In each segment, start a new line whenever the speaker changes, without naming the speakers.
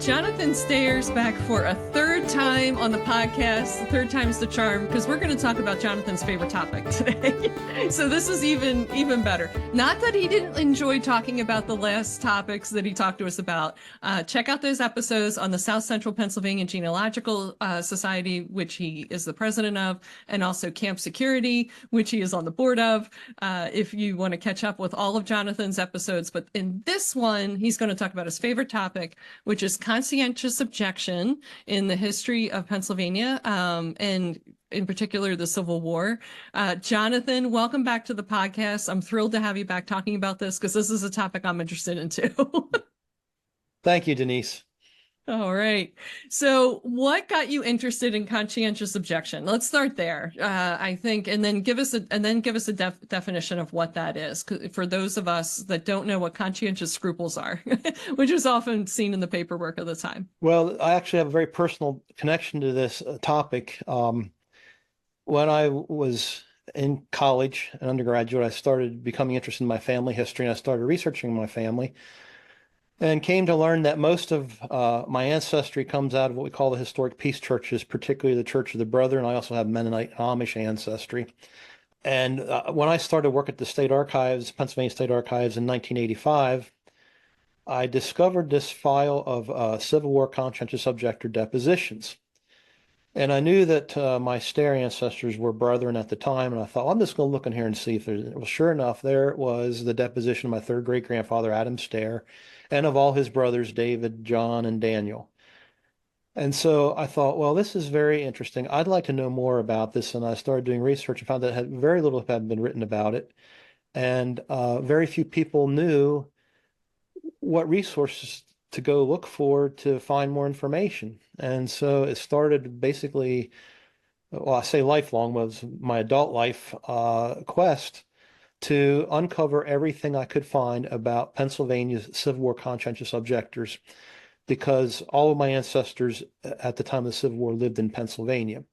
Jonathan Stayer's back for a third time on the podcast. The third time's the charm, because we're going to talk about Jonathan's favorite topic today. So this is even better. Not that he didn't enjoy talking about the last topics that he talked to us about. Check out those episodes on the South Central Pennsylvania Genealogical Society, which he is the president of, and also Camp Security, which he is on the board of, if you want to catch up with all of Jonathan's episodes. But in this one, he's going to talk about his favorite topic, which is conscientious objection in the history of Pennsylvania, and in particular, the Civil War. Jonathan, welcome back to the podcast. I'm thrilled to have you back talking about this, because this is a topic I'm interested in too.
Thank you, Denise.
All right. So what got you interested in conscientious objection? Let's start there, I think, and then give us a definition of what that is, for those of us that don't know what conscientious scruples are, which is often seen in the paperwork of the time.
Well, I actually have a very personal connection to this topic. When I was in college, an undergraduate, I started becoming interested in my family history, and I started researching my family, and came to learn that most of my ancestry comes out of what we call the historic peace churches, particularly the Church of the Brethren. I also have Mennonite and Amish ancestry. And when I started work at the State Archives, Pennsylvania State Archives in 1985, I discovered this file of Civil War conscientious objector depositions. And I knew that my Stair ancestors were brethren at the time, and I thought, well, I'm just going to look in here and see if there's... Well, sure enough, there was the deposition of my third great-grandfather, Adam Stair, and of all his brothers, David, John, and Daniel. And so I thought, well, this is very interesting. I'd like to know more about this, and I started doing research and found that very little had been written about it, and very few people knew what resources to go look for to find more information. And so it started basically, well, I say lifelong, was my adult life quest to uncover everything I could find about Pennsylvania's Civil War conscientious objectors, because all of my ancestors at the time of the Civil War lived in Pennsylvania.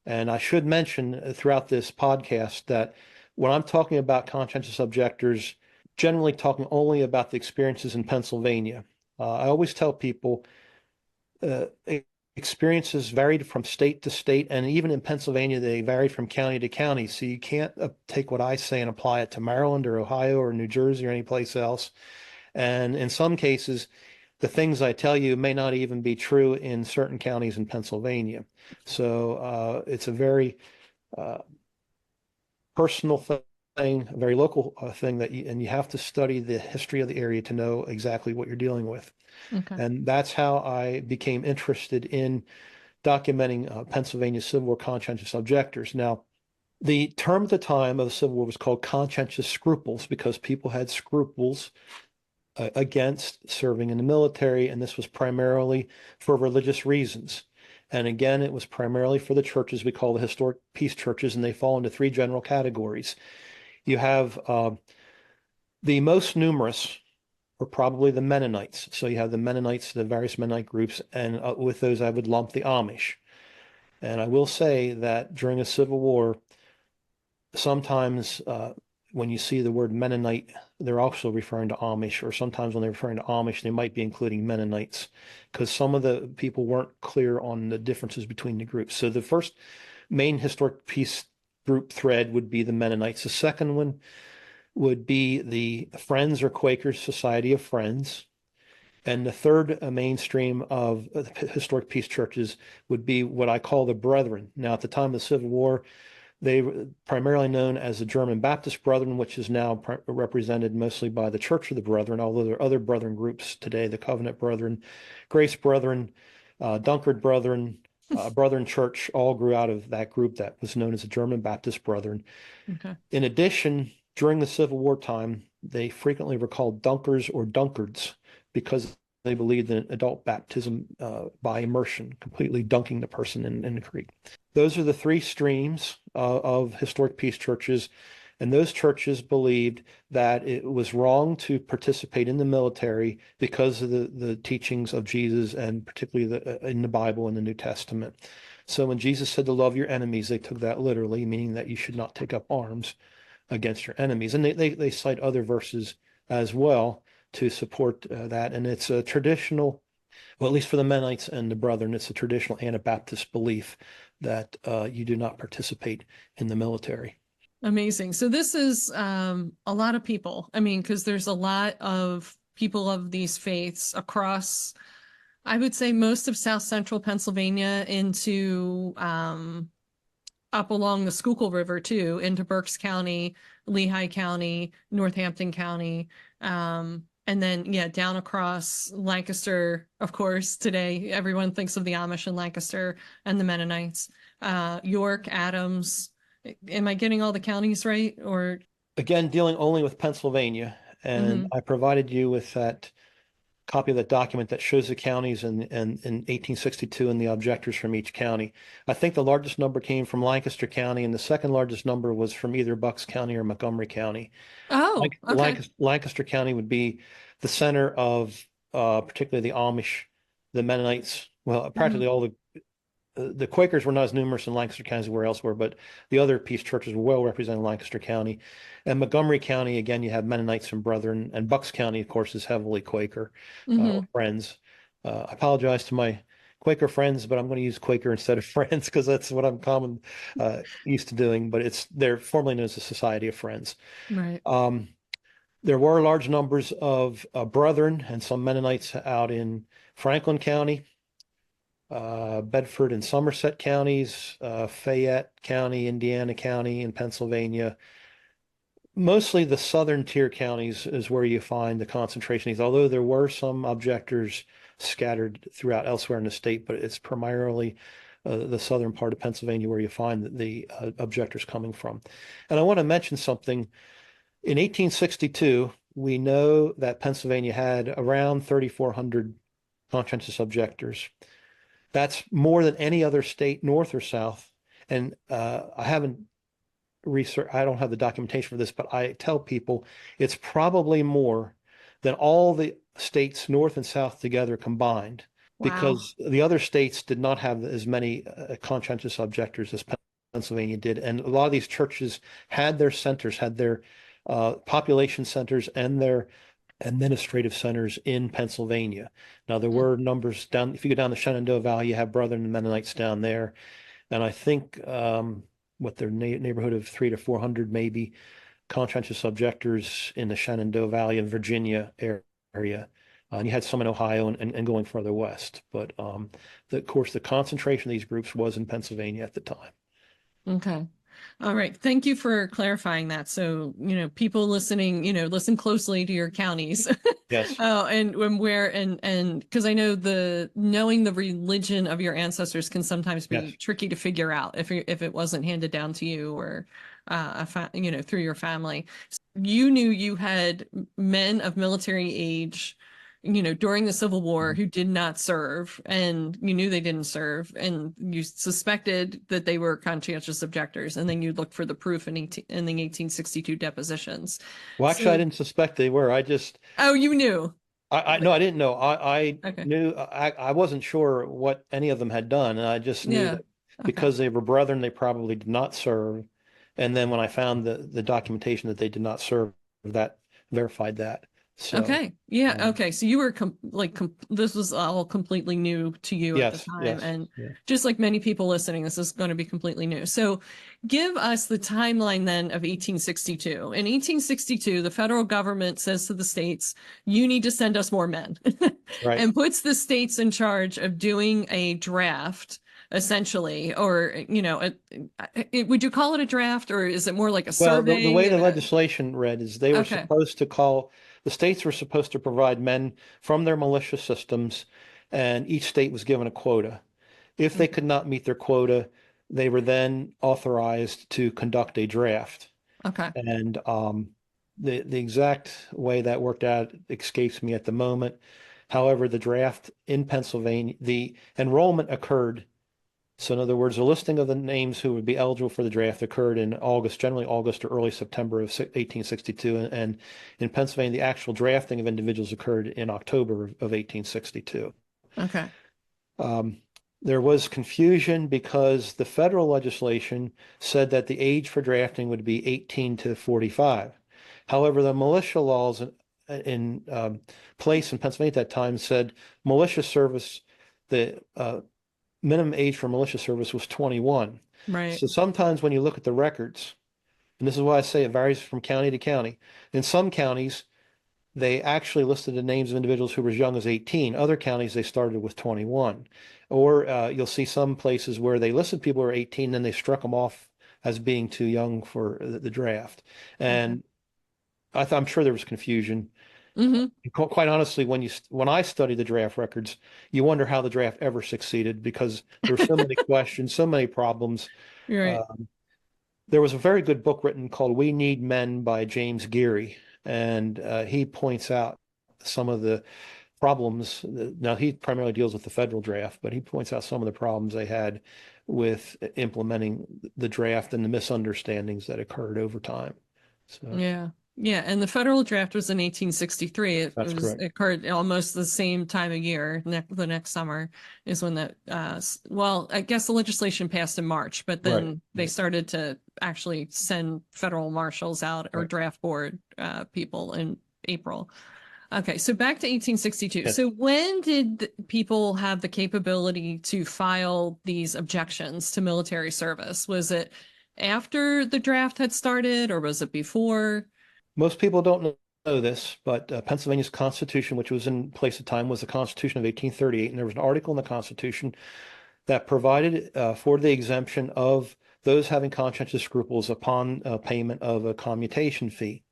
And I should mention throughout this podcast that when I'm talking about conscientious objectors, generally talking only about the experiences in Pennsylvania. I always tell people experiences varied from state to state, and even in Pennsylvania, they varied from county to county. So you can't take what I say and apply it to Maryland or Ohio or New Jersey or any place else. And in some cases, the things I tell you may not even be true in certain counties in Pennsylvania. So it's a very personal thing, a very local thing and you have to study the history of the area to know exactly what you're dealing with. Okay. And that's how I became interested in documenting Pennsylvania's Civil War conscientious objectors. Now, the term at the time of the Civil War was called conscientious scruples, because people had scruples against serving in the military, and this was primarily for religious reasons. And again, it was primarily for the churches we call the historic peace churches, and they fall into three general categories. You have the most numerous are probably the Mennonites. So you have the Mennonites, the various Mennonite groups, and with those I would lump the Amish. And I will say that during a Civil War, sometimes when you see the word Mennonite, they're also referring to Amish, or sometimes when they're referring to Amish, they might be including Mennonites, because some of the people weren't clear on the differences between the groups. So the first main historic peace group thread would be the Mennonites. The second one would be the Friends or Quakers Society of Friends. And the third mainstream of historic peace churches would be what I call the Brethren. Now, at the time of the Civil War, they were primarily known as the German Baptist Brethren, which is now represented mostly by the Church of the Brethren, although there are other Brethren groups today, the Covenant Brethren, Grace Brethren, Dunkard Brethren, Brethren Church, all grew out of that group that was known as the German Baptist Brethren. Okay. In addition, during the Civil War time, they frequently were called Dunkers or Dunkards, because they believed in adult baptism by immersion, completely dunking the person in the creek. Those are the three streams of historic peace churches, and those churches believed that it was wrong to participate in the military because of the teachings of Jesus, and particularly in the Bible and the New Testament. So when Jesus said to love your enemies, they took that literally, meaning that you should not take up arms against your enemies. And they cite other verses as well to support that. And it's a traditional Well, at least for the Mennonites and the Brethren, it's a traditional Anabaptist belief that you do not participate in the military.
Amazing. So this is a lot of people. I mean, because there's a lot of people of these faiths across, I would say, most of South Central Pennsylvania into up along the Schuylkill River too, into Berks County, Lehigh County, Northampton County, and then yeah, down across Lancaster. Of course, today everyone thinks of the Amish in Lancaster and the Mennonites. York, Adams. Am I getting all the counties right? Or
again, dealing only with Pennsylvania, and I provided you with that copy of that document that shows the counties in 1862 and the objectors from each county. I think the largest number came from Lancaster County, and the second largest number was from either Bucks County or Montgomery County.
Oh, okay.
Lancaster County would be the center of particularly the Amish, the Mennonites, well, practically all the Quakers were not as numerous in Lancaster County as where elsewhere, but the other peace churches were well represented in Lancaster County. And Montgomery County, again, you have Mennonites and Brethren, and Bucks County, of course, is heavily Quaker friends. I apologize to my Quaker friends, but I'm going to use Quaker instead of friends because that's what I'm used to doing. But they're formerly known as the Society of Friends.
Right.
There were large numbers of Brethren and some Mennonites out in Franklin County, Bedford and Somerset counties, Fayette County, Indiana County in Pennsylvania. Mostly the southern tier counties is where you find the concentrations, although there were some objectors scattered throughout elsewhere in the state, but it's primarily the southern part of Pennsylvania where you find the objectors coming from. And I want to mention something. In 1862, we know that Pennsylvania had around 3,400 conscientious objectors. That's more than any other state, north or south. And I haven't researched, I don't have the documentation for this, but I tell people it's probably more than all the states, north and south together combined, because the other states did not have as many conscientious objectors as Pennsylvania did. And a lot of these churches had their centers, had their population centers and their administrative centers in Pennsylvania. Now, there were numbers down, if you go down the Shenandoah Valley, you have Brethren and Mennonites down there. And I think what their neighborhood of 300 to 400 maybe conscientious objectors in the Shenandoah Valley and Virginia area. And you had some in Ohio and going further west. But of course, the concentration of these groups was in Pennsylvania at the time.
Okay. All right. Thank you for clarifying that. So, people listening, listen closely to your counties.
Yes.
And where, and because I know knowing the religion of your ancestors can sometimes be tricky to figure out if it wasn't handed down to you or, through your family. So you knew you had men of military age, during the Civil War who did not serve, and you knew they didn't serve, and you suspected that they were conscientious objectors, and then you looked for the proof in the 1862 depositions.
Well, actually, I didn't suspect they were. I just...
Oh, you knew.
No, I didn't know. I
okay.
knew, I wasn't sure what any of them had done, and I just knew that because they were Brethren, they probably did not serve. And then when I found the documentation that they did not serve, that verified that. So,
okay. Yeah. Okay. So you were this was all completely new to you at the time. And just like many people listening, this is going to be completely new. So give us the timeline then of 1862. In 1862, the federal government says to the states, you need to send us more men and puts the states in charge of doing a draft, essentially, or, would you call it a draft, or is it more like a survey?
Well, the way the legislation read is they were supposed to the states were supposed to provide men from their militia systems, and each state was given a quota. If they could not meet their quota, they were then authorized to conduct a draft.
Okay.
And the exact way that worked out escapes me at the moment. However, the draft in Pennsylvania, the enrollment occurred. So in other words, a listing of the names who would be eligible for the draft occurred in August, generally August or early September of 1862. And in Pennsylvania, the actual drafting of individuals occurred in October of 1862.
Okay.
There was confusion because the federal legislation said that the age for drafting would be 18 to 45. However, the militia laws in place in Pennsylvania at that time said militia service, the minimum age for militia service was 21.
Right.
So sometimes when you look at the records, and this is why I say it varies from county to county. In some counties, they actually listed the names of individuals who were as young as 18. Other counties, they started with 21. Or you'll see some places where they listed people who were 18, then they struck them off as being too young for the draft. And I'm sure there was confusion.
Mm-hmm.
Quite honestly, when I study the draft records, you wonder how the draft ever succeeded because there were so many questions, so many problems.
Right.
There was a very good book written called We Need Men by James Geary, and he points out some of the problems. Now, he primarily deals with the federal draft, but he points out some of the problems they had with implementing the draft and the misunderstandings that occurred over time. So,
yeah. Yeah, and the federal draft was in 1863. It occurred almost the same time of year. The next summer is when that, well, I guess the legislation passed in March, but then they started to actually send federal marshals out or draft board people in April. Okay, so back to 1862. Yes. So when did people have the capability to file these objections to military service? Was it after the draft had started or was it before?
Most people don't know this, but Pennsylvania's Constitution, which was in place at the time, was the Constitution of 1838. And there was an article in the Constitution that provided for the exemption of those having conscientious scruples upon payment of a commutation fee.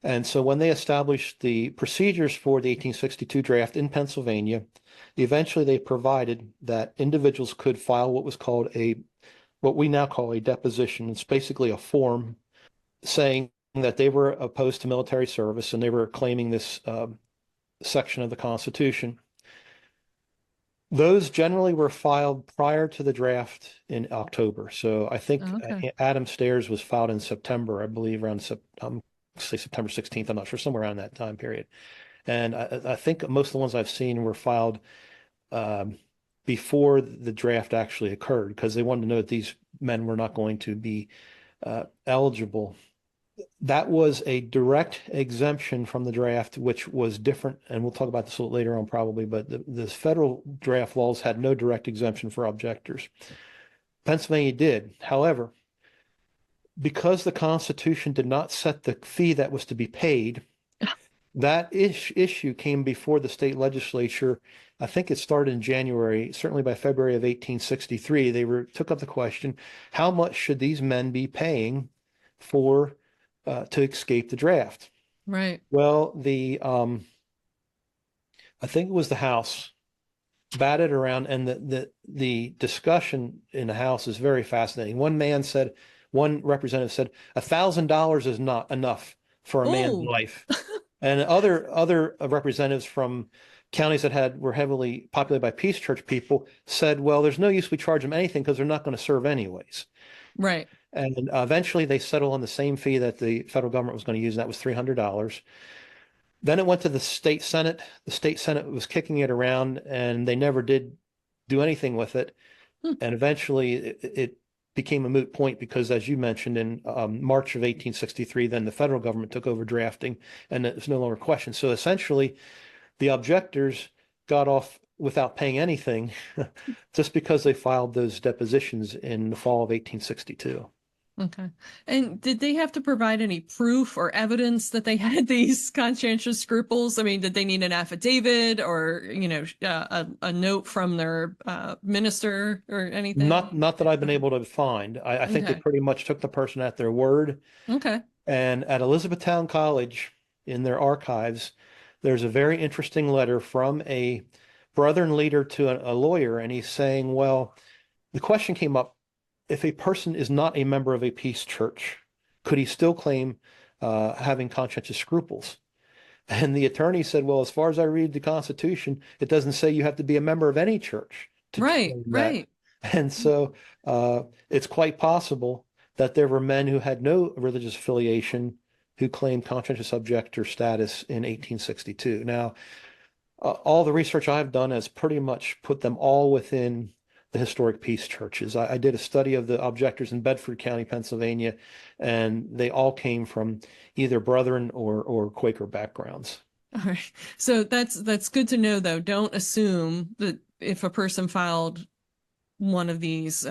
And so when they established the procedures for the 1862 draft in Pennsylvania, eventually they provided that individuals could file what was called what we now call a deposition. It's basically a form saying that they were opposed to military service and they were claiming this section of the Constitution. Those generally were filed prior to the draft in October. So I think Adam Stairs was filed in September, I believe, around say September 16th. I'm not sure, somewhere around that time period. And I think most of the ones I've seen were filed before the draft actually occurred because they wanted to know that these men were not going to be eligible. That was a direct exemption from the draft, which was different, and we'll talk about this a little later on probably, but the federal draft laws had no direct exemption for objectors. Pennsylvania did. However, because the Constitution did not set the fee that was to be paid, that issue came before the state legislature. I think it started in January, certainly by February of 1863. They took up the question, how much should these men be paying for to escape the draft?
Right.
Well, I think it was the House batted around, and the discussion in the House is very fascinating. One representative said, $1,000 is not enough for a man's life. And other representatives from counties that were heavily populated by Peace Church people said, well, there's no use we charge them anything because they're not going to serve anyways.
Right.
And eventually they settled on the same fee that the federal government was going to use, and that was $300. Then it went to the state Senate. The state Senate was kicking it around, and they never did do anything with it. And eventually it became a moot point because, as you mentioned, in March of 1863, then the federal government took over drafting, and it was no longer questioned. So essentially, the objectors got off without paying anything just because they filed those depositions in the fall of 1862.
Okay. And did they have to provide any proof or evidence that they had these conscientious scruples? I mean, did they need an affidavit or, a note from their minister or anything?
Not that I've been able to find. I think they pretty much took the person at their word.
Okay.
And at Elizabethtown College, in their archives, there's a very interesting letter from a brethren leader to a lawyer, and he's saying, well, the question came up, if a person is not a member of a peace church, could he still claim having conscientious scruples? And the attorney said, well, as far as I read the Constitution, it doesn't say you have to be a member of any church to claim that. Right. And so it's quite possible that there were men who had no religious affiliation who claimed conscientious objector status in 1862. Now, all the research I've done has pretty much put them all within the historic peace churches. I did a study of the objectors in Bedford County, Pennsylvania, and they all came from either Brethren or Quaker backgrounds.
All right. So that's good to know, though. Don't assume that if a person filed one of these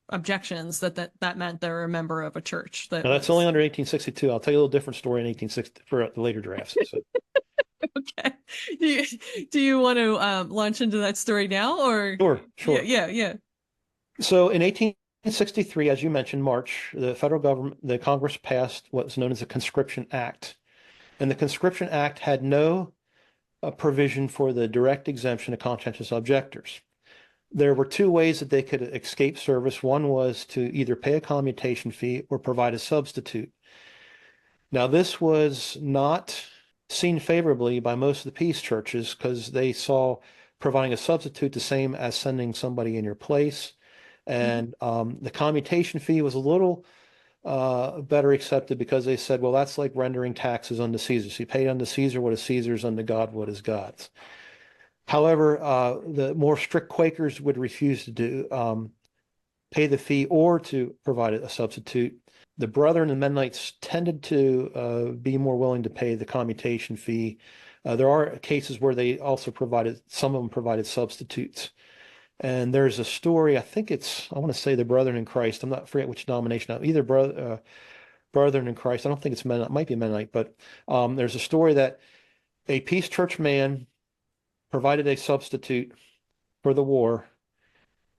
objections that meant they're a member of a church.
Now, that's only under 1862. I'll tell you a little different story in 1860 for the later drafts. So.
Okay. Do you want to launch into that story now, or?
Sure.
Yeah.
So in 1863, as you mentioned, March, the Congress passed what's known as the Conscription Act. And the Conscription Act had no provision for the direct exemption of conscientious objectors. There were two ways that they could escape service. One was to either pay a commutation fee or provide a substitute. Now, this was not seen favorably by most of the peace churches because they saw providing a substitute the same as sending somebody in your place. And the commutation fee was a little better accepted because they said, well, that's like rendering taxes unto Caesar. So you pay unto Caesar what is Caesar's, unto God what is God's. However, the more strict Quakers would refuse to pay the fee or to provide a substitute. The Brethren and Mennonites tended to be more willing to pay the commutation fee. There are cases where they also some of them provided substitutes. And there's a story, I want to say the Brethren in Christ. I'm not forget which denomination, either Brethren in Christ. I don't think it's Mennonite, it might be Mennonite, but there's a story that a peace church man provided a substitute for the war,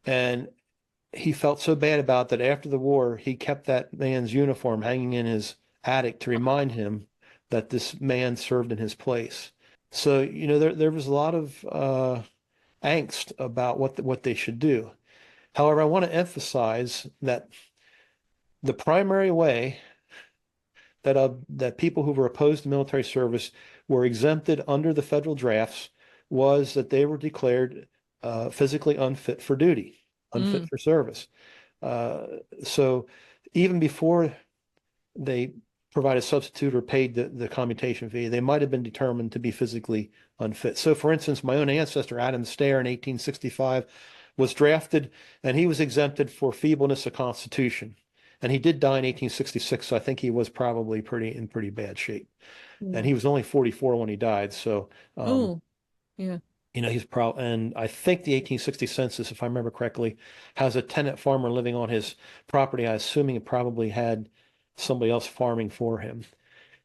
and he felt so bad about that after the war, he kept that man's uniform hanging in his attic to remind him that this man served in his place. So, there was a lot of angst about what they should do. However, I want to emphasize that the primary way that people who were opposed to military service were exempted under the federal drafts was that they were declared physically unfit for duty, unfit for service. So even before they provided a substitute or paid the commutation fee, they might have been determined to be physically unfit. So for instance, my own ancestor, Adam Stair, in 1865, was drafted, and he was exempted for feebleness of constitution. And he did die in 1866, so I think he was probably in pretty bad shape. Yeah. And he was only 44 when he died, so...
Yeah.
He's probably, and I think the 1860 census, if I remember correctly, has a tenant farmer living on his property. I'm assuming it probably had somebody else farming for him.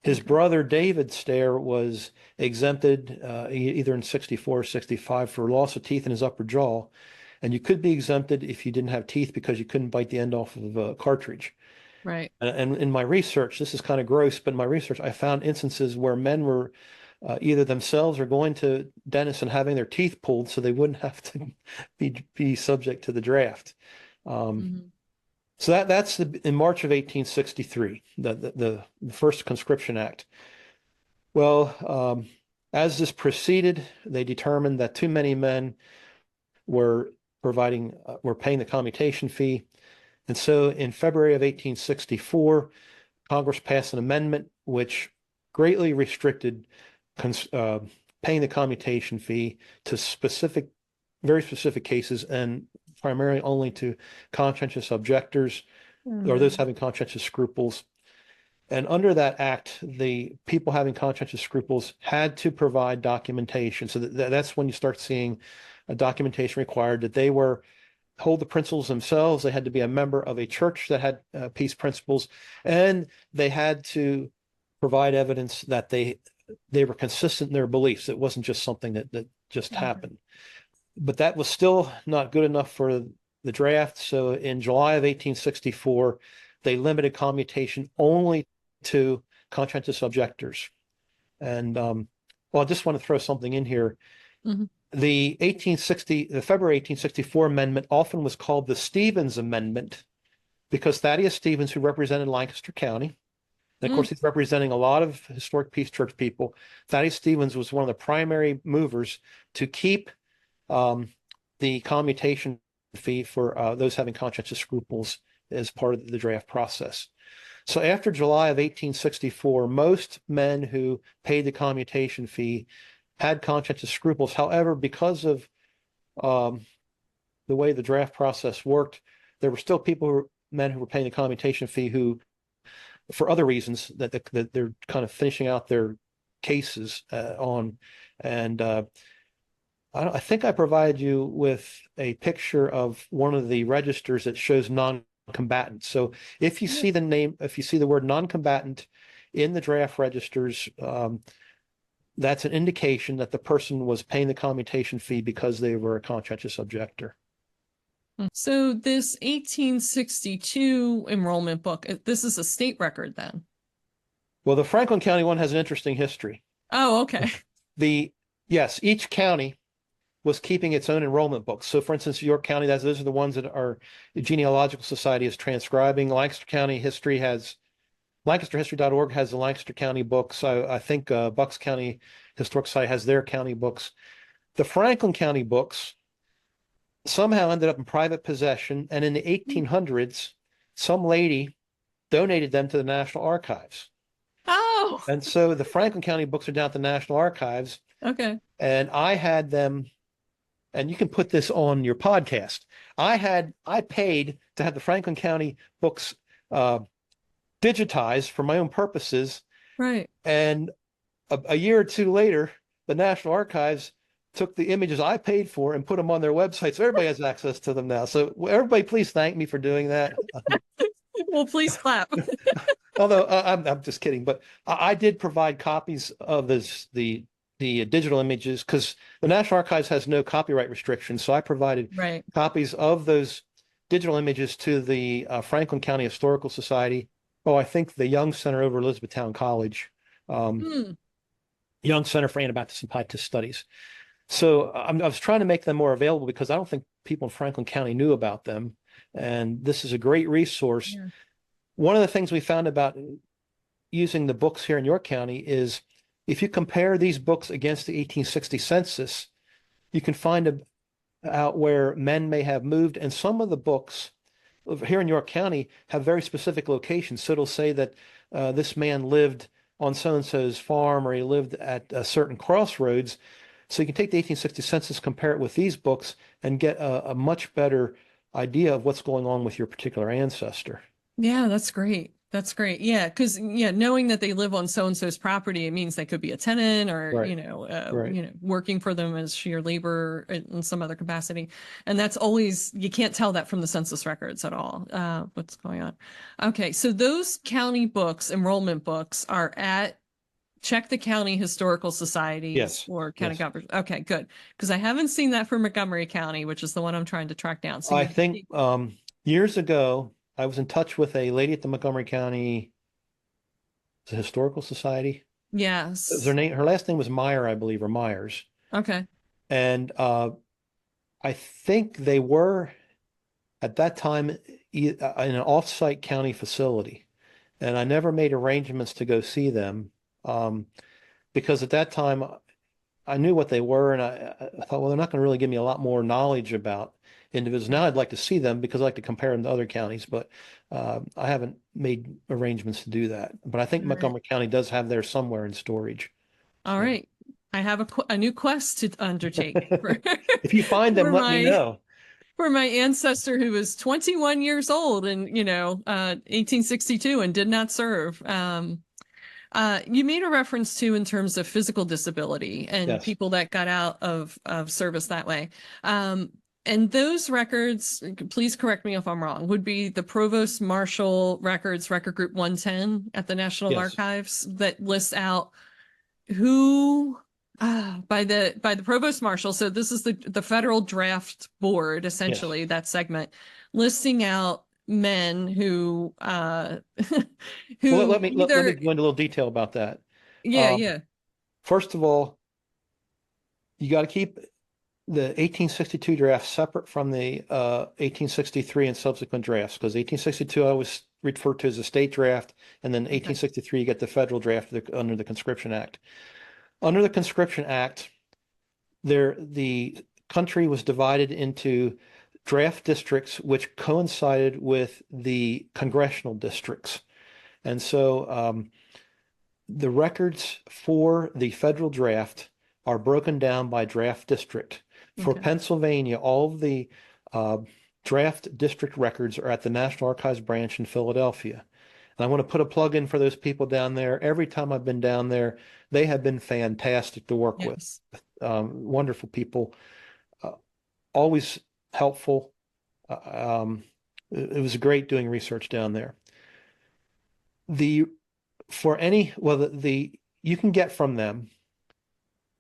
His brother, David Stair, was exempted either in 64 or 65 for loss of teeth in his upper jaw. And you could be exempted if you didn't have teeth because you couldn't bite the end off of a cartridge.
Right.
And in my research, this is kind of gross, but in my research, I found instances where men were either themselves or going to dentists and having their teeth pulled so they wouldn't have to be subject to the draft. So that's in March of 1863, the first Conscription Act. Well, as this proceeded, they determined that too many men were paying the commutation fee. And so in February of 1864, Congress passed an amendment which greatly restricted paying the commutation fee to very specific cases, and primarily only to conscientious objectors or those having conscientious scruples. And under that act, the people having conscientious scruples had to provide documentation. So that's when you start seeing a documentation required that they hold the principles themselves. They had to be a member of a church that had peace principles, and they had to provide evidence that they were consistent in their beliefs. It wasn't just something that just happened. But that was still not good enough for the draft. So in July of 1864, they limited commutation only to conscientious objectors. And I just want to throw something in here. The February 1864 amendment often was called the Stevens Amendment because Thaddeus Stevens, who represented Lancaster County, and of course, he's representing a lot of historic Peace Church people. Thaddeus Stevens was one of the primary movers to keep the commutation fee for those having conscientious scruples as part of the draft process. So after July of 1864, most men who paid the commutation fee had conscientious scruples. However, because of the way the draft process worked, there were still men who were paying the commutation fee who, for other reasons, that they're kind of finishing out their cases on. And I think I provided you with a picture of one of the registers that shows non-combatant. So if you see the word non-combatant in the draft registers, that's an indication that the person was paying the commutation fee because they were a conscientious objector.
So this 1862 enrollment book, this is a state record then?
Well, the Franklin County one has an interesting history.
Oh, okay.
Yes, each county was keeping its own enrollment books. So for instance, York County, those are the ones that the Genealogical Society is transcribing. Lancaster County History LancasterHistory.org has the Lancaster County books. I think Bucks County Historic Society has their county books. The Franklin County books somehow ended up in private possession, and in the 1800s, some lady donated them to the National Archives.
Oh.
And so the Franklin County books are down at the National Archives.
Okay.
And I had them, and you can put this on your podcast. I paid to have the Franklin County books digitized for my own purposes.
Right.
And a year or two later, the National Archives took the images I paid for and put them on their website. So everybody has access to them now. So everybody, please thank me for doing that.
Well, please clap.
Although I'm just kidding, but I did provide copies of the digital images because the National Archives has no copyright restrictions. So I provided copies of those digital images to the Franklin County Historical Society. Oh, I think the Young Center over Elizabethtown College, Young Center for Anabaptist and Pietist Studies. So I was trying to make them more available because I don't think people in Franklin County knew about them. And this is a great resource. Yeah. One of the things we found about using the books here in York County is if you compare these books against the 1860 census, you can find out where men may have moved. And some of the books here in York County have very specific locations. So it'll say that this man lived on so-and-so's farm, or he lived at a certain crossroads. So you can take the 1860 census, compare it with these books, and get a much better idea of what's going on with your particular ancestor.
Yeah, that's great. That's great. Yeah, because knowing that they live on so-and-so's property, it means they could be a tenant or working for them as sheer labor in some other capacity. And that's always, you can't tell that from the census records at all. What's going on? Okay, so those county books, enrollment books, are at Check the County Historical Societies or county government. Okay, good. Because I haven't seen that for Montgomery County, which is the one I'm trying to track down. So
I think years ago, I was in touch with a lady at the Montgomery County Historical Society.
Yes.
Her last name was Meyer, I believe, or Myers.
Okay.
And I think they were at that time in an off-site county facility. And I never made arrangements to go see them. Because at that time I knew what they were, and I thought, well, they're not going to really give me a lot more knowledge about individuals. Now I'd like to see them because I like to compare them to other counties, but I haven't made arrangements to do that. But I think Montgomery County does have theirs somewhere in storage.
All right. I have a new quest to undertake.
If you find them, let me know.
For my ancestor who was 21 years old in 1862 and did not serve. You made a reference to in terms of physical disability and people that got out of service that way. And those records, please correct me if I'm wrong, would be the Provost Marshal records, record group 110 at the National Archives that lists out who by the Provost Marshal. So this is the Federal Draft Board, essentially, that segment, listing out men who let me go into a little detail about that. First of all, you got to keep the 1862 draft separate from the 1863 and subsequent drafts, because 1862 I always refer to as a state draft, and then 1863 you get the federal draft under the Conscription Act. Under the Conscription Act, the country was divided into draft districts which coincided with the congressional districts. And so the records for the federal draft are broken down by draft district. For Pennsylvania, all of the
draft district records are at the National Archives branch in Philadelphia. And I want to put a plug in for those people down there. Every time I've been down there, they have been fantastic to work with.
Yes.
Wonderful people, always helpful. It was great doing research down there. You can get from them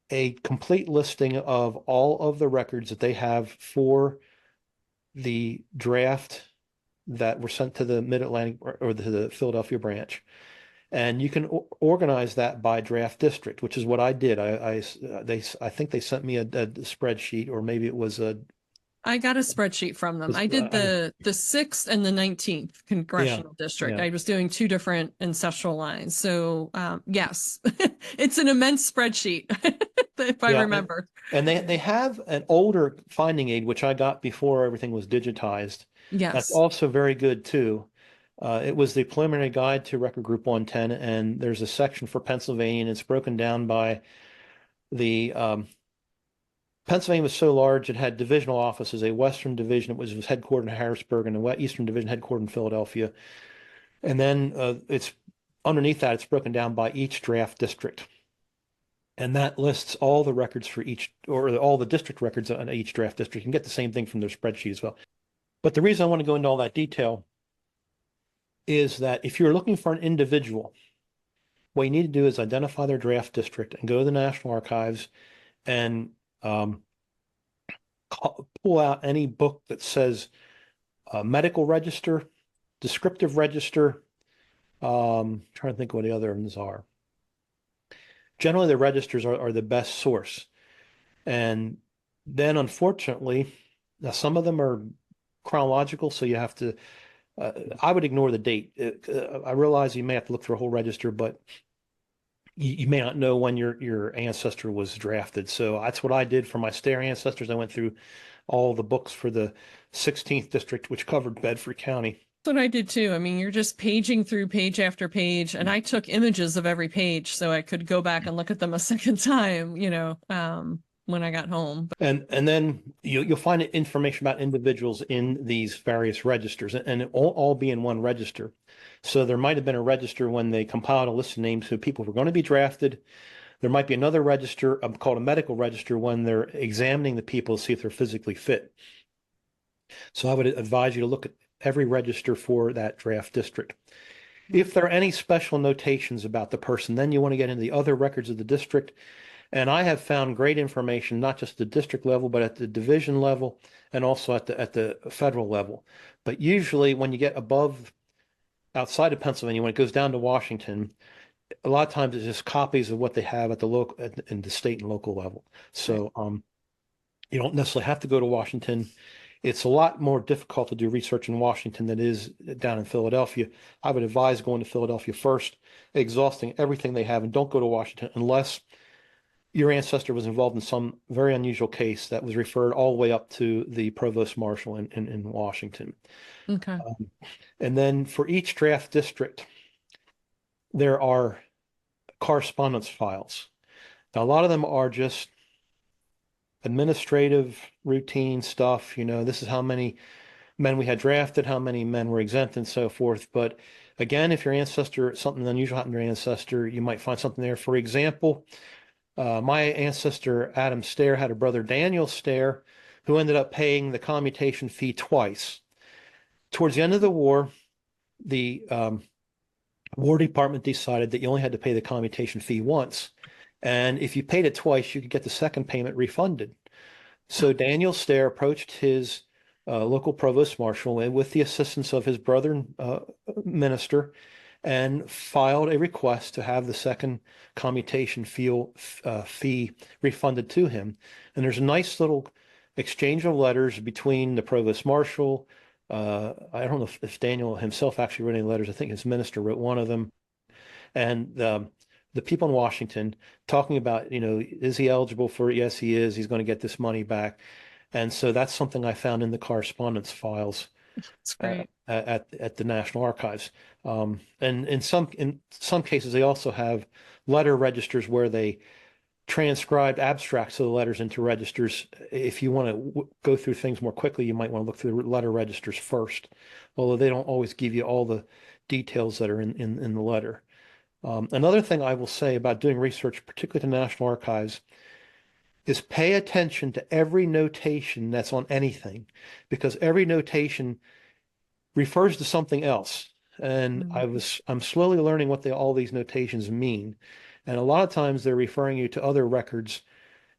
a complete listing of all of the records that they have for the draft that were sent to the Mid-Atlantic or to the Philadelphia branch. And you can organize that by draft district, which is what I did. I think they sent me a spreadsheet, or maybe it was
I got a spreadsheet from them. I did the 6th and the 19th congressional district.
Yeah.
I was doing 2 different ancestral lines. So yes, it's an immense spreadsheet, if I remember.
And they have an older finding aid, which I got before everything was digitized.
Yes.
That's also very good too. It was the preliminary guide to Record Group 110, and there's a section for Pennsylvania, and it's broken down by the Pennsylvania was so large, it had divisional offices, a Western division, it was headquartered in Harrisburg, and a Eastern division headquartered in Philadelphia. And then it's underneath that, it's broken down by each draft district. And that lists all the records for each, or all the district records on each draft district. You can get the same thing from their spreadsheet as well. But the reason I want to go into all that detail is that if you're looking for an individual, what you need to do is identify their draft district and go to the National Archives and pull out any book that says medical register, descriptive register. Trying to think what the other ones are. Generally, the registers are the best source. And then, unfortunately, now some of them are chronological, so you have to, I would ignore the date. I realize you may have to look through a whole register, but you may not know when your ancestor was drafted. So that's what I did for my stair ancestors. I went through all the books for the 16th district, which covered Bedford County.
That's what I did too. I mean, you're just paging through page after page, and I took images of every page so I could go back and look at them a second time, when I got home.
And then you'll find information about individuals in these various registers, and it won't all be in one register. So there might have been a register when they compiled a list of names of people who were going to be drafted. There might be another register called a medical register when they're examining the people to see if they're physically fit. So I would advise you to look at every register for that draft district. If there are any special notations about the person, then you want to get into the other records of the district. And I have found great information, not just at the district level, but at the division level and also at the federal level. But usually when you get outside of Pennsylvania, when it goes down to Washington, a lot of times it's just copies of what they have at in the state and local level. So you don't necessarily have to go to Washington. It's a lot more difficult to do research in Washington than it is down in Philadelphia. I would advise going to Philadelphia first, exhausting everything they have, and don't go to Washington unless your ancestor was involved in some very unusual case that was referred all the way up to the provost marshal in Washington.
Okay.
And then for each draft district, there are correspondence files. Now, a lot of them are just administrative routine stuff. This is how many men we had drafted, how many men were exempt, and so forth. But again, if your ancestor, something unusual happened to your ancestor, you might find something there. For example, my ancestor, Adam Stair, had a brother, Daniel Stair, who ended up paying the commutation fee twice. Towards the end of the war, the War Department decided that you only had to pay the commutation fee once. And if you paid it twice, you could get the second payment refunded. So Daniel Stair approached his local provost marshal and with the assistance of his brother minister and filed a request to have the second commutation fee refunded to him. And there's a nice little exchange of letters between the provost marshal. I don't know if Daniel himself actually wrote any letters. I think his minister wrote one of them. And the people in Washington talking about, is he eligible for it? Yes, he is. He's going to get this money back. And so that's something I found in the correspondence files at the National Archives. And in some cases, they also have letter registers where they transcribed abstracts of the letters into registers. If you want to go through things more quickly, you might want to look through the letter registers first, although they don't always give you all the details that are in the letter. Another thing I will say about doing research, particularly to National Archives, is pay attention to every notation that's on anything, because every notation refers to something else. And I'm slowly learning what all these notations mean. And a lot of times they're referring you to other records.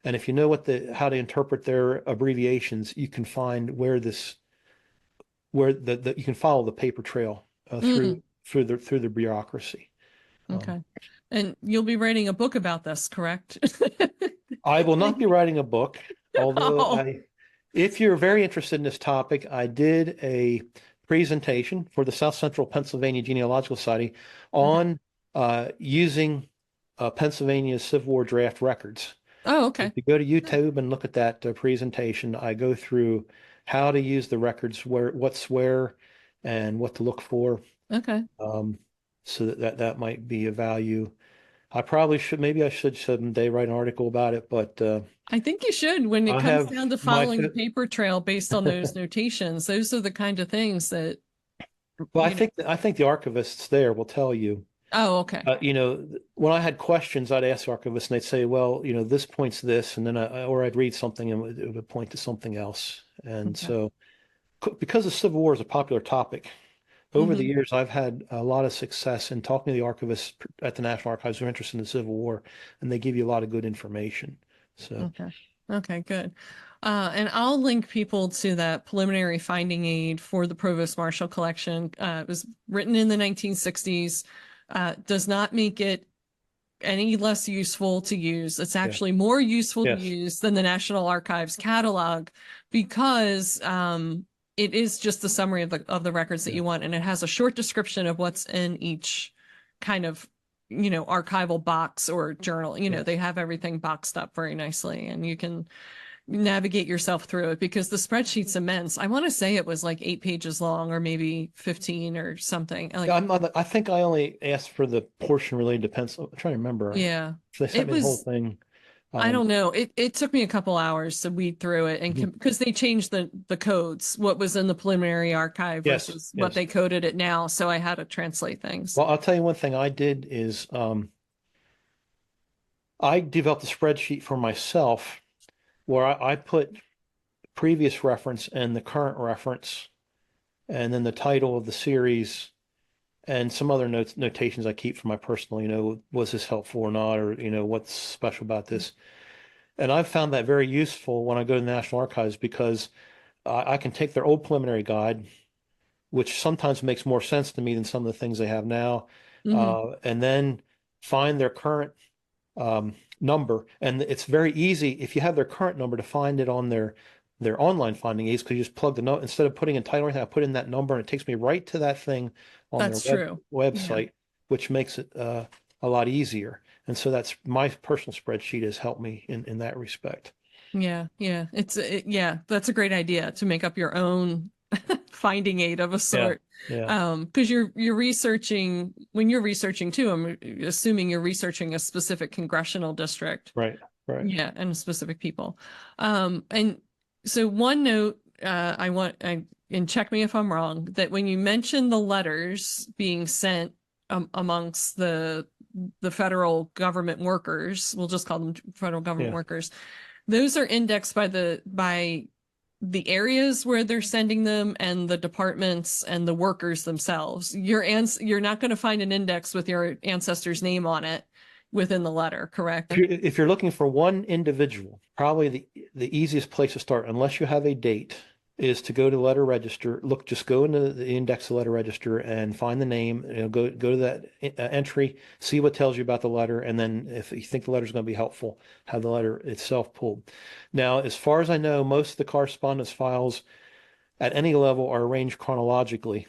And if you know how to interpret their abbreviations, you can find where you can follow the paper trail through the bureaucracy.
Okay. And you'll be writing a book about this, correct?
I will not be writing a book, although if you're very interested in this topic, I did a presentation for the South Central Pennsylvania Genealogical Society on using Pennsylvania's Civil War draft records.
Oh, okay.
If you go to YouTube and look at that presentation, I go through how to use the records, what's where, and what to look for.
Okay.
So that might be a value. Maybe I should someday write an article about it, but
I think you should when it comes down to following the paper trail based on those notations. Those are the kind of things that.
Well, I think the archivists there will tell you.
Oh, okay.
When I had questions, I'd ask the archivist, and they'd say, "Well, this points to this," and then I'd read something and it would point to something else. And so, because the Civil War is a popular topic, over the years, I've had a lot of success in talking to the archivists at the National Archives who are interested in the Civil War, and they give you a lot of good information. So,
okay, good. And I'll link people to that preliminary finding aid for the Provost Marshall collection. It was written in the 1960s. Does not make it any less useful to use. It's actually more useful to use than the National Archives catalog, because it is just the summary of the records that you want, and it has a short description of what's in each kind of archival box or journal. They have everything boxed up very nicely, and you can navigate yourself through it, because the spreadsheet's immense. I want to say it was like 8 pages long, or maybe 15 or something.
I think I only asked for the portion related to pencil. I'm trying to remember.
Yeah,
they sent me the whole thing.
I don't know. It took me a couple hours to weed through it, and because they changed the codes, what was in the preliminary archive versus what they coded it now. So I had to translate things.
Well, I'll tell you one thing I did is I developed a spreadsheet for myself where I put previous reference and the current reference, and then the title of the series, and some other notations I keep for my personal, was this helpful or not, or, what's special about this. And I've found that very useful when I go to the National Archives, because I can take their old preliminary guide, which sometimes makes more sense to me than some of the things they have now, and then find their current number. And it's very easy, if you have their current number, to find it on their online finding aids, because you just plug the note, instead of putting in title or anything, I put in that number, and it takes me right to that thing on their website, which makes it a lot easier. And so that's my personal spreadsheet has helped me in that respect.
Yeah. That's a great idea, to make up your own finding aid of a sort. Because you're researching, when you're researching too, I'm assuming you're researching a specific congressional district.
Right.
Yeah, and specific people. And so one note, and check me if I'm wrong, that when you mention the letters being sent amongst the federal government workers, we'll just call them federal government workers, those are indexed by the areas where they're sending them, and the departments and the workers themselves. You're not going to find an index with your ancestor's name on it within the letter, correct?
If you're looking for one individual, probably the easiest place to start, unless you have a date, is to go to the letter register. Just go into the index of the letter register and find the name. Go to that entry, see what tells you about the letter, and then if you think the letter is going to be helpful, have the letter itself pulled. Now, as far as I know, most of the correspondence files at any level are arranged chronologically.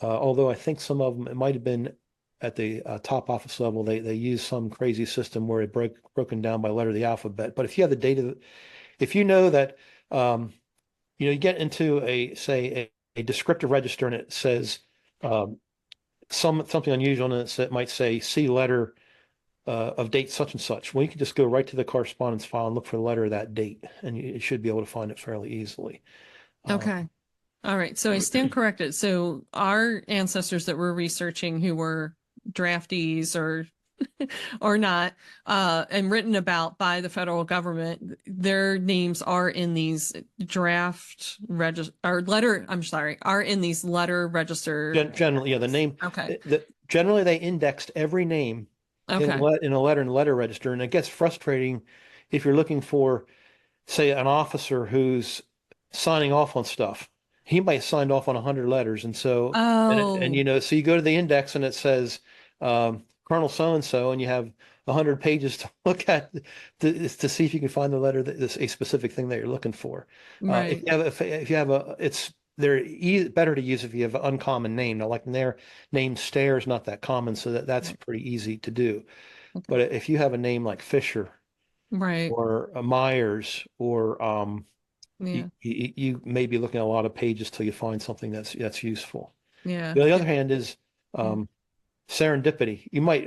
Although I think some of them, it might have been at the top office level, they use some crazy system where it broken down by letter of the alphabet. But if you have the data, if you know that, you get into a descriptive register, and it says something unusual, and it might say see letter of date such and such. Well, you can just go right to the correspondence file and look for the letter of that date, and you should be able to find it fairly easily.
Okay. All right. So I stand corrected. So our ancestors that we're researching who were draftees or not, and written about by the federal government, their names are in these draft register or letter. I'm sorry, are in these letter register.
Generally, yeah, the name.
Okay.
Generally, they indexed every name in
Okay.
a letter in the letter register, and it gets frustrating if you're looking for, say, an officer who's signing off on stuff. He might have signed off on 100 letters, and so and you know, so you go to the index and it says Colonel so and so, and you have 100 pages to look at to see if you can find the letter that is a specific thing that you're looking for.
Right.
If you have a, it's they're better to use if you have an uncommon name. Now, like their name Stair is not that common, so that's pretty easy to do.
Okay.
But if you have a name like Fisher,
right,
or Myers, or
yeah,
you may be looking at a lot of pages till you find something that's useful.
yeah.
The other hand is serendipity. You might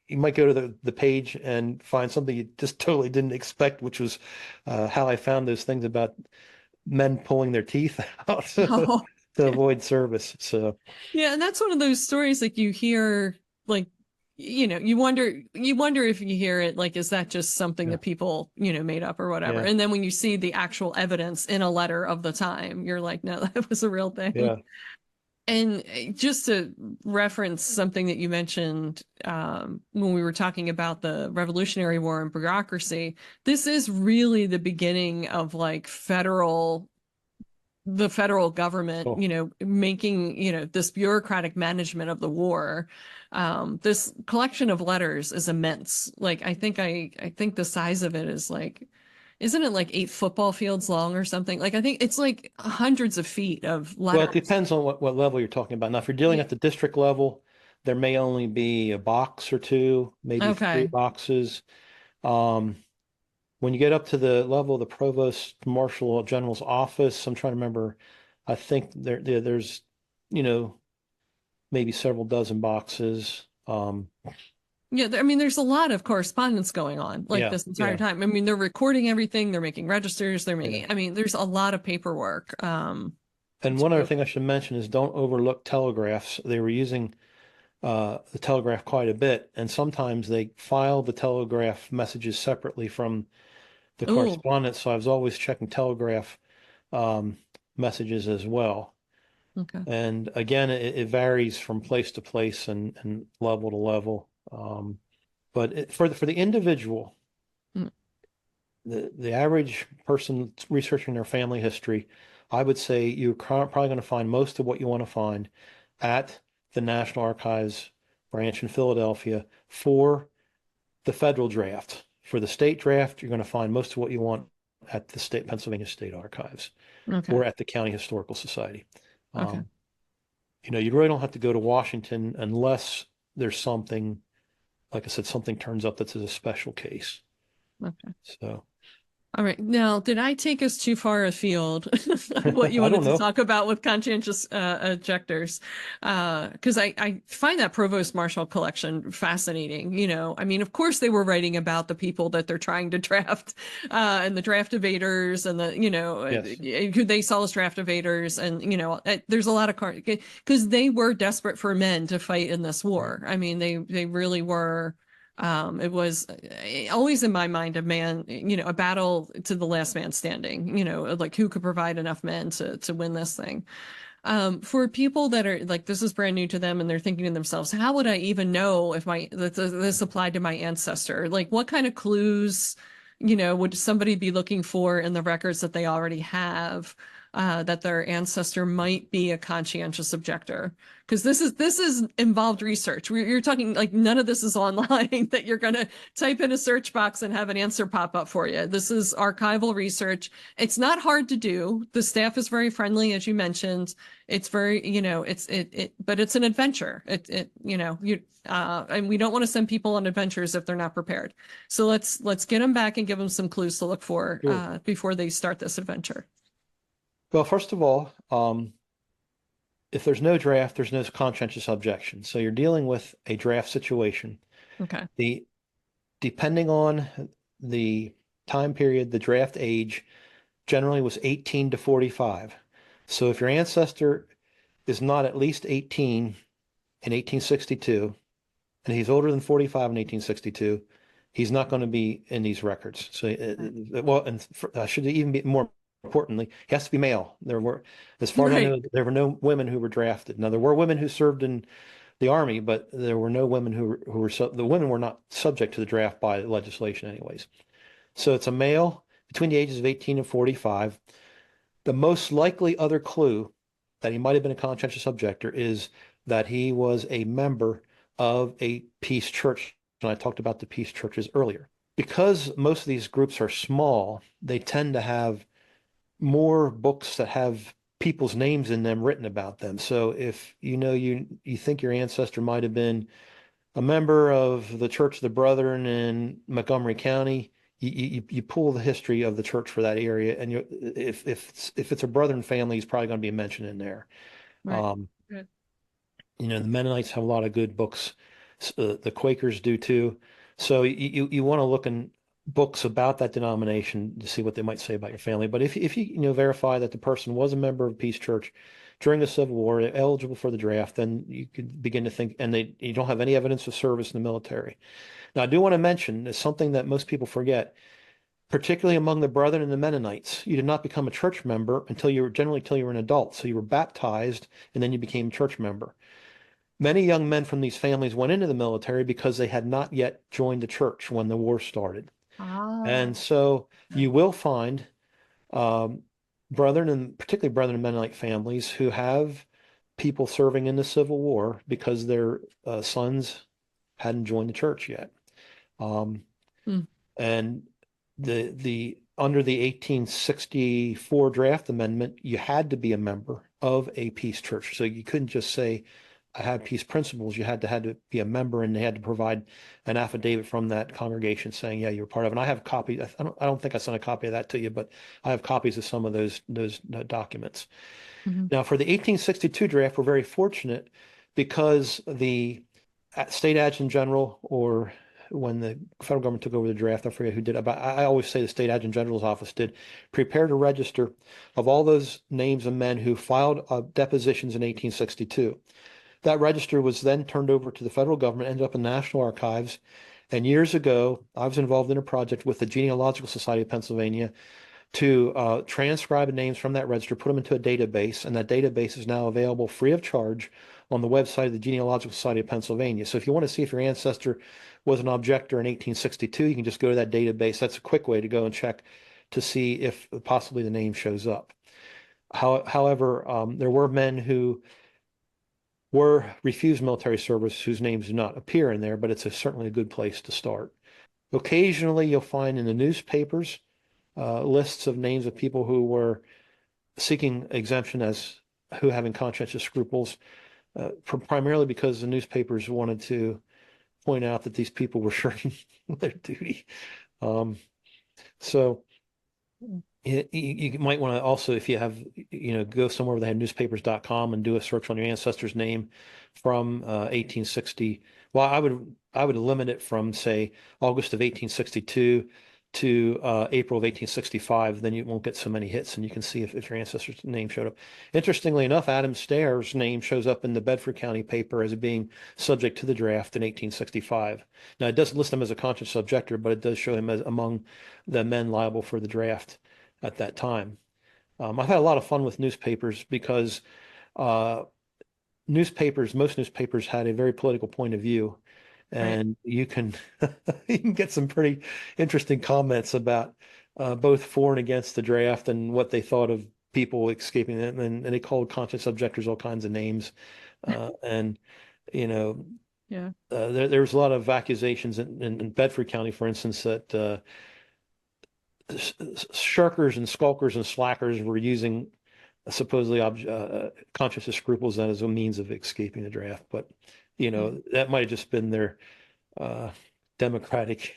you might go to the page and find something you just totally didn't expect, which was how I found those things about men pulling their teeth out to avoid service. So
yeah, and that's one of those stories like you hear, like, you know, you wonder if you hear it, like, is that just something that people, you know, made up or whatever? And then when you see the actual evidence in a letter of the time, you're like, no, that was a real thing.
Yeah.
And just to reference something that you mentioned when we were talking about the Revolutionary War and bureaucracy, this is really the beginning of like the federal government, you know, making, you know, this bureaucratic management of the war. This collection of letters is immense. Like, I think the size of it is like, isn't it like 8 football fields long or something? Like, I think it's like hundreds of feet of letters.
Well, it depends on what level you're talking about. Now, if you're dealing at the district level, there may only be a box or two, maybe 3 boxes. When you get up to the level of the Provost Marshal General's office, I'm trying to remember, I think there's, you know, maybe several dozen boxes.
Yeah, I mean, there's a lot of correspondence going on like this entire time. I mean, they're recording everything, they're making registers, they're making, I mean, there's a lot of paperwork. And
one other thing I should mention is don't overlook telegraphs. They were using the telegraph quite a bit, and sometimes they file the telegraph messages separately from the correspondence. So I was always checking telegraph messages as well.
Okay.
And again, it varies from place to place and level to level. But for the individual, the average person researching their family history, I would say you're probably going to find most of what you want to find at the National Archives branch in Philadelphia for the federal draft. For the state draft, you're going to find most of what you want at the Pennsylvania State Archives or at the County Historical Society. You know, you really don't have to go to Washington unless there's something, like I said, something turns up that's a special case. So.
All right. Now, did I take us too far afield what you wanted to talk about with conscientious objectors? Because I find that Provost Marshal collection fascinating. You know, I mean, of course, they were writing about the people that they're trying to draft and the draft evaders and the, you know, who they saw as draft evaders. And, you know, there's a lot of because they were desperate for men to fight in this war. I mean, they really were. It was always in my mind a man, you know, a battle to the last man standing, you know, like who could provide enough men to win this thing. For people that are like, this is brand new to them and they're thinking to themselves, how would I even know if this applied to my ancestor? Like what kind of clues, you know, would somebody be looking for in the records that they already have? That their ancestor might be a conscientious objector, because this is involved research. You're talking like none of this is online that you're going to type in a search box and have an answer pop up for you. This is archival research. It's not hard to do. The staff is very friendly, as you mentioned. It's very, you know, but it's an adventure. You know, and we don't want to send people on adventures if they're not prepared. So let's get them back and give them some clues to look for before they start this adventure.
Well, first of all, if there's no draft, there's no conscientious objection. So you're dealing with a draft situation.
Okay.
Depending on the time period, the draft age generally was 18 to 45. So if your ancestor is not at least 18 in 1862, and he's older than 45 in 1862, he's not going to be in these records. So, well, and should even be more importantly, he has to be male. As far as I know, there were no women who were drafted. Now, there were women who served in the army, but there were no women the women were not subject to the draft by legislation anyways. So it's a male between the ages of 18 and 45. The most likely other clue that he might have been a conscientious objector is that he was a member of a peace church. And I talked about the peace churches earlier. Because most of these groups are small, they tend to have more books that have people's names in them written about them. So if you think your ancestor might have been a member of the Church of the Brethren in Montgomery County, you pull the history of the church for that area, and if it's a Brethren family, he's probably going to be mentioned in there.
Right.
The Mennonites have a lot of good books. The Quakers do too. So you want to look in books about that denomination to see what they might say about your family. But if you verify that the person was a member of Peace Church during the Civil War, they're eligible for the draft, then you could begin to think, and you don't have any evidence of service in the military. Now, I do want to mention, it's something that most people forget, particularly among the Brethren and the Mennonites, you did not become a church member until you were an adult. So you were baptized, and then you became a church member. Many young men from these families went into the military because they had not yet joined the church when the war started. And so you will find Brethren, and particularly Brethren and Mennonite families, who have people serving in the Civil War because their sons hadn't joined the church yet. And under the 1864 draft amendment, you had to be a member of a peace church. So you couldn't just say, I have peace principles. You had to be a member, and they had to provide an affidavit from that congregation saying, yeah, you're part of it. And I have a copy. I don't think I sent a copy of that to you, but I have copies of some of those documents. Now, for the 1862 draft, we're very fortunate because the state adjutant general, or when the federal government took over the draft, I forget who did it, but I always say the state adjutant general's office did, prepared a register of all those names of men who filed depositions in 1862. That register was then turned over to the federal government, ended up in the National Archives. And years ago, I was involved in a project with the Genealogical Society of Pennsylvania to transcribe names from that register, put them into a database, and that database is now available free of charge on the website of the Genealogical Society of Pennsylvania. So if you want to see if your ancestor was an objector in 1862, you can just go to that database. That's a quick way to go and check to see if possibly the name shows up. However, there were men who were refused military service whose names do not appear in there, but it's certainly a good place to start. Occasionally, you'll find in the newspapers lists of names of people who were seeking exemption as who having conscientious scruples, primarily because the newspapers wanted to point out that these people were shirking their duty. So you might want to also, if you have, go somewhere where they have newspapers.com and do a search on your ancestor's name from 1860. Well, I would limit it from, say, August of 1862 to April of 1865. Then you won't get so many hits, and you can see if your ancestor's name showed up. Interestingly enough, Adam Stayer's name shows up in the Bedford County paper as being subject to the draft in 1865. Now, it doesn't list him as a conscientious objector, but it does show him as among the men liable for the draft at that time. I've had a lot of fun with newspapers because most newspapers had a very political point of view, and you can get some pretty interesting comments about both for and against the draft and what they thought of people escaping it. And they called conscientious objectors all kinds of names. There was a lot of accusations in Bedford County, for instance, that shirkers and skulkers and slackers were using supposedly conscientious scruples as a means of escaping the draft. But, that might have just been their democratic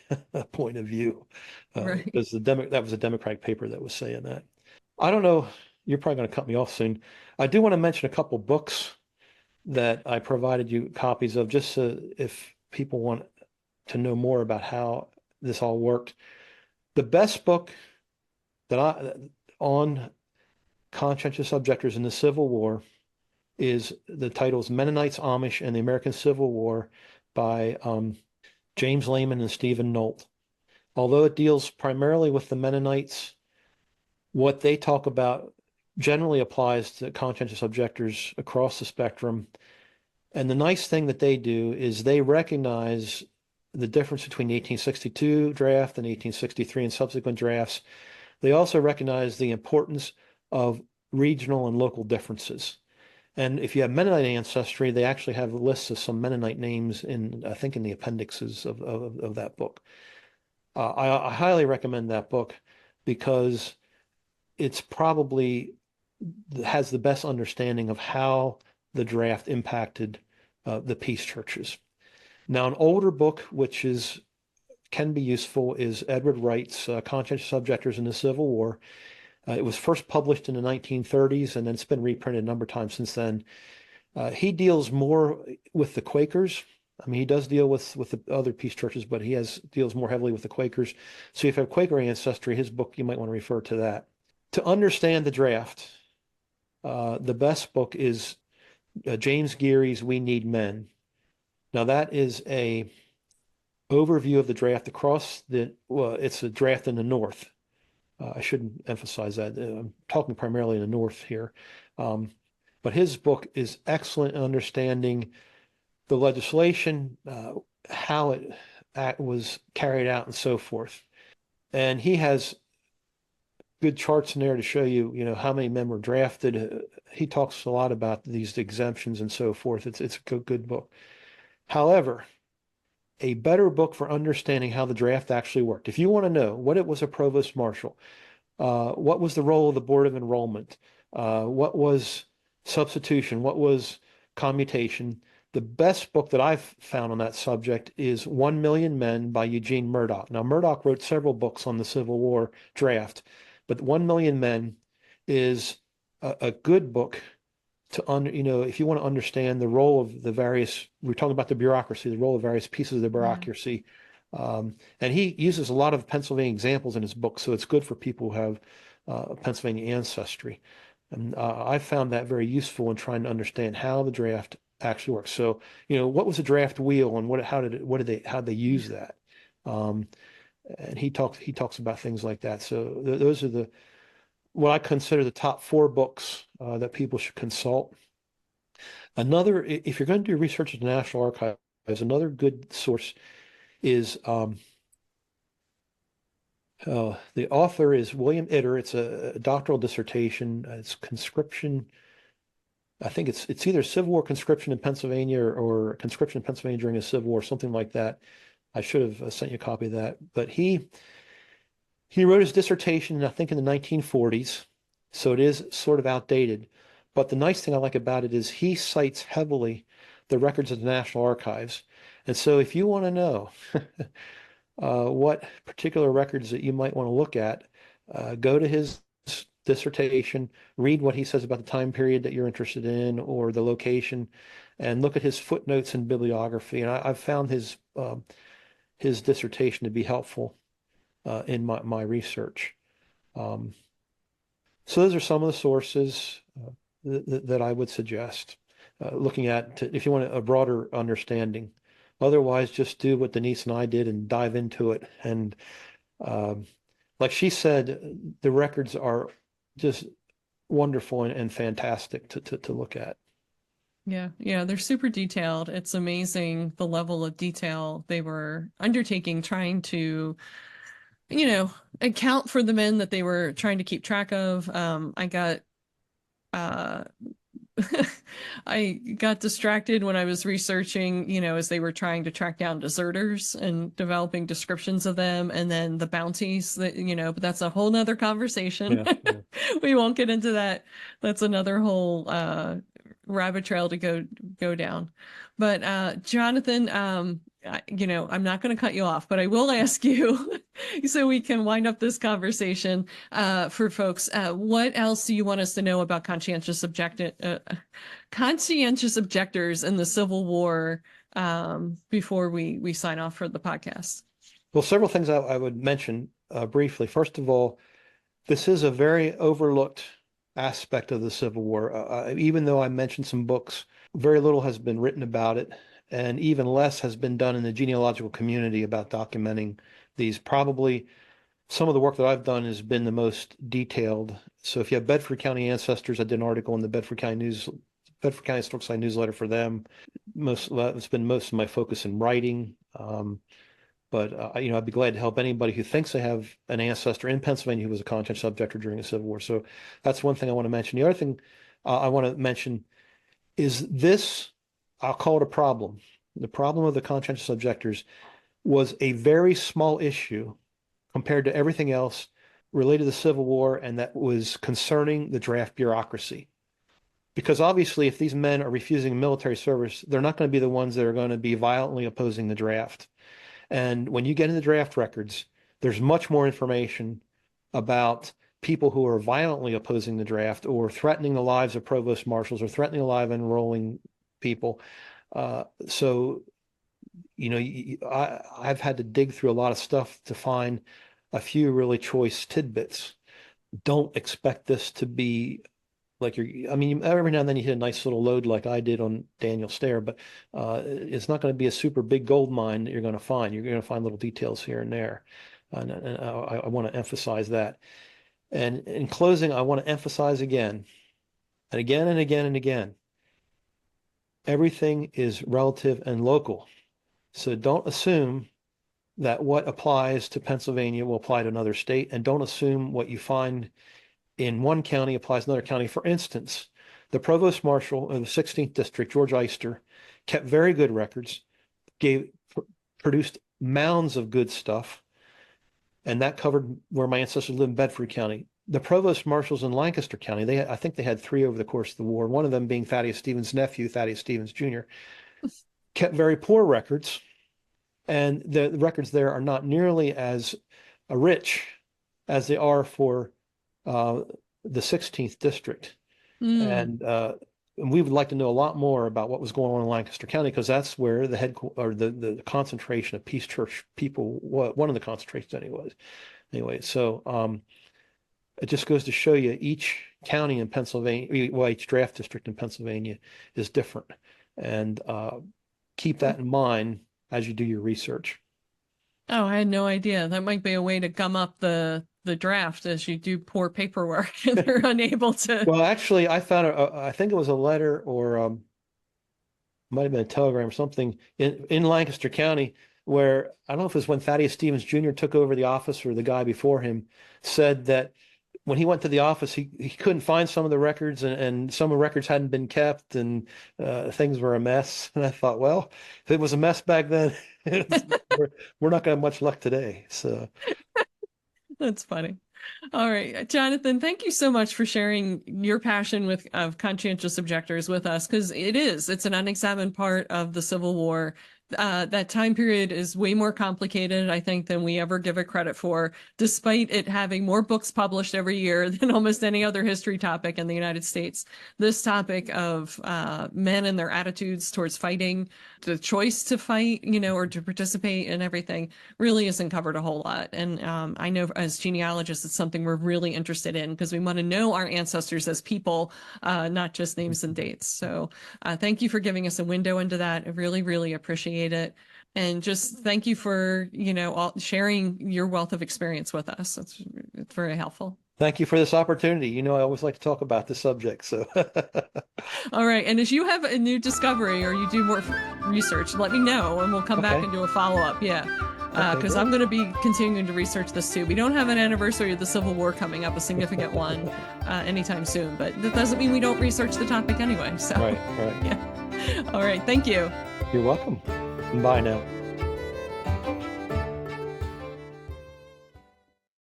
point of view. Because that was a Democratic paper that was saying that. I don't know. You're probably going to cut me off soon. I do want to mention a couple books that I provided you copies of, just so if people want to know more about how this all worked. The best book on conscientious objectors in the Civil War is the title is Mennonites, Amish, and the American Civil War by James Lehman and Stephen Nolt. Although it deals primarily with the Mennonites, what they talk about generally applies to conscientious objectors across the spectrum. And the nice thing that they do is they recognize the difference between the 1862 draft and 1863 and subsequent drafts. They also recognize the importance of regional and local differences. And if you have Mennonite ancestry, they actually have lists of some Mennonite names in, I think, in the appendixes of that book. I highly recommend that book because it's probably has the best understanding of how the draft impacted the peace churches. Now, an older book, which can be useful, is Edward Wright's Conscientious Objectors in the Civil War. It was first published in the 1930s, and then it's been reprinted a number of times since then. He deals more with the Quakers. I mean, he does deal with the other peace churches, but he deals more heavily with the Quakers. So if you have Quaker ancestry, his book, you might want to refer to that. To understand the draft, the best book is James Geary's We Need Men. Now, that is a overview of the draft across it's a draft in the North. I shouldn't emphasize that. I'm talking primarily in the North here. But his book is excellent in understanding the legislation, how it was carried out, and so forth. And he has good charts in there to show you, how many men were drafted. He talks a lot about these exemptions and so forth. It's a good book. However, a better book for understanding how the draft actually worked. If you want to know what it was a provost marshal, what was the role of the Board of Enrollment, what was substitution, what was commutation, the best book that I've found on that subject is 1 Million Men by Eugene Murdoch. Now, Murdoch wrote several books on the Civil War draft, but 1 Million Men is a good book to, if you want to understand the role of the various, we're talking about the bureaucracy, the role of various pieces of the bureaucracy. Yeah. And he uses a lot of Pennsylvania examples in his book, so it's good for people who have Pennsylvania ancestry. And I found that very useful in trying to understand how the draft actually works. So, what was a draft wheel and how they use that? And he talks about things like that. So those are what I consider the top 4 books that people should consult. If you're going to do research at the National Archives, another good source is the author is William Itter. It's a doctoral dissertation. It's conscription. I think it's either Civil War conscription in Pennsylvania or conscription in Pennsylvania during the Civil War, something like that. I should have sent you a copy of that. But he wrote his dissertation, I think, in the 1940s, so it is sort of outdated. But the nice thing I like about it is he cites heavily the records of the National Archives. And so if you want to know what particular records that you might want to look at, go to his dissertation, read what he says about the time period that you're interested in or the location, and look at his footnotes and bibliography. And I've found his dissertation to be helpful in my research. So those are some of the sources that I would suggest looking at if you want a broader understanding. Otherwise, just do what Denise and I did and dive into it. And like she said, the records are just wonderful and fantastic to look at.
Yeah, they're super detailed. It's amazing the level of detail they were undertaking, trying to, account for the men that they were trying to keep track of. I got distracted when I was researching, as they were trying to track down deserters and developing descriptions of them, and then the bounties that, but that's a whole nother conversation. Yeah. We won't get into that. That's another whole rabbit trail to go down. But Jonathan, I'm not going to cut you off, but I will ask you so we can wind up this conversation for folks. What else do you want us to know about conscientious objectors in the Civil War before we sign off for the podcast?
Well, several things I would mention briefly. First of all, this is a very overlooked aspect of the Civil War. Even though I mentioned some books, very little has been written about it, and even less has been done in the genealogical community about documenting these. Probably some of the work that I've done has been the most detailed. So if you have Bedford County ancestors, I did an article in the Bedford County Historical Society newsletter for them. It's been most of my focus in writing. But I'd be glad to help anybody who thinks they have an ancestor in Pennsylvania who was a conscientious objector during the Civil War. So that's one thing I want to mention. The other thing I want to mention is this, I'll call it a problem. The problem of the conscientious objectors was a very small issue compared to everything else related to the Civil War, and that was concerning the draft bureaucracy. Because obviously, if these men are refusing military service, they're not going to be the ones that are going to be violently opposing the draft. And when you get into draft records, there's much more information about people who are violently opposing the draft or threatening the lives of provost marshals or threatening the lives of enrolling people. So, I've had to dig through a lot of stuff to find a few really choice tidbits. Don't expect this to be like every now and then you hit a nice little load like I did on Daniel Stair, but it's not going to be a super big gold mine that you're going to find. You're going to find little details here and there. And I want to emphasize that. And in closing, I want to emphasize again, and again and again and again, everything is relative and local. So don't assume that what applies to Pennsylvania will apply to another state, and don't assume what you find in one county applies to another county. For instance, the provost marshal of the 16th district, George Eister, kept very good records, produced mounds of good stuff, and that covered where my ancestors lived in Bedford County. The provost marshals in Lancaster County, I think they had 3 over the course of the war, one of them being Thaddeus Stevens' nephew, Thaddeus Stevens Jr., kept very poor records, and the records there are not nearly as rich as they are for the 16th district. And we would like to know a lot more about what was going on in Lancaster County, because that's where the concentration of Peace Church people, one of the concentrations anyway. So it just goes to show you each county in Pennsylvania, each draft district in Pennsylvania is different. And keep that in mind as you do your research.
Oh, I had no idea. That might be a way to gum up the draft as you do poor paperwork and they're unable to.
Well, actually, I found I think it was a letter or might have been a telegram or something in Lancaster County where, I don't know if it was when Thaddeus Stevens Jr. took over the office or the guy before him, said that when he went to the office, he couldn't find some of the records, and some of the records hadn't been kept, and things were a mess. And I thought, well, if it was a mess back then, we're not going to have much luck today. So
that's funny. All right, Jonathan, thank you so much for sharing your passion of conscientious objectors with us, because it's an unexamined part of the Civil War. That time period is way more complicated, I think, than we ever give it credit for, despite it having more books published every year than almost any other history topic in the United States. This topic of men and their attitudes towards fighting, the choice to fight, or to participate in everything, really isn't covered a whole lot. And I know as genealogists, it's something we're really interested in, because we want to know our ancestors as people, not just names and dates. So thank you for giving us a window into that. I really, really appreciate it. And just thank you for, sharing your wealth of experience with us. It's very helpful.
Thank you for this opportunity. I always like to talk about this subject. So,
all right. And as you have a new discovery or you do more research, let me know and we'll come back and do a follow-up. Yeah. Because I'm going to be continuing to research this too. We don't have an anniversary of the Civil War coming up, a significant one, anytime soon, but that doesn't mean we don't research the topic anyway. So,
right.
Yeah. All right. Thank you.
You're welcome. Bye now.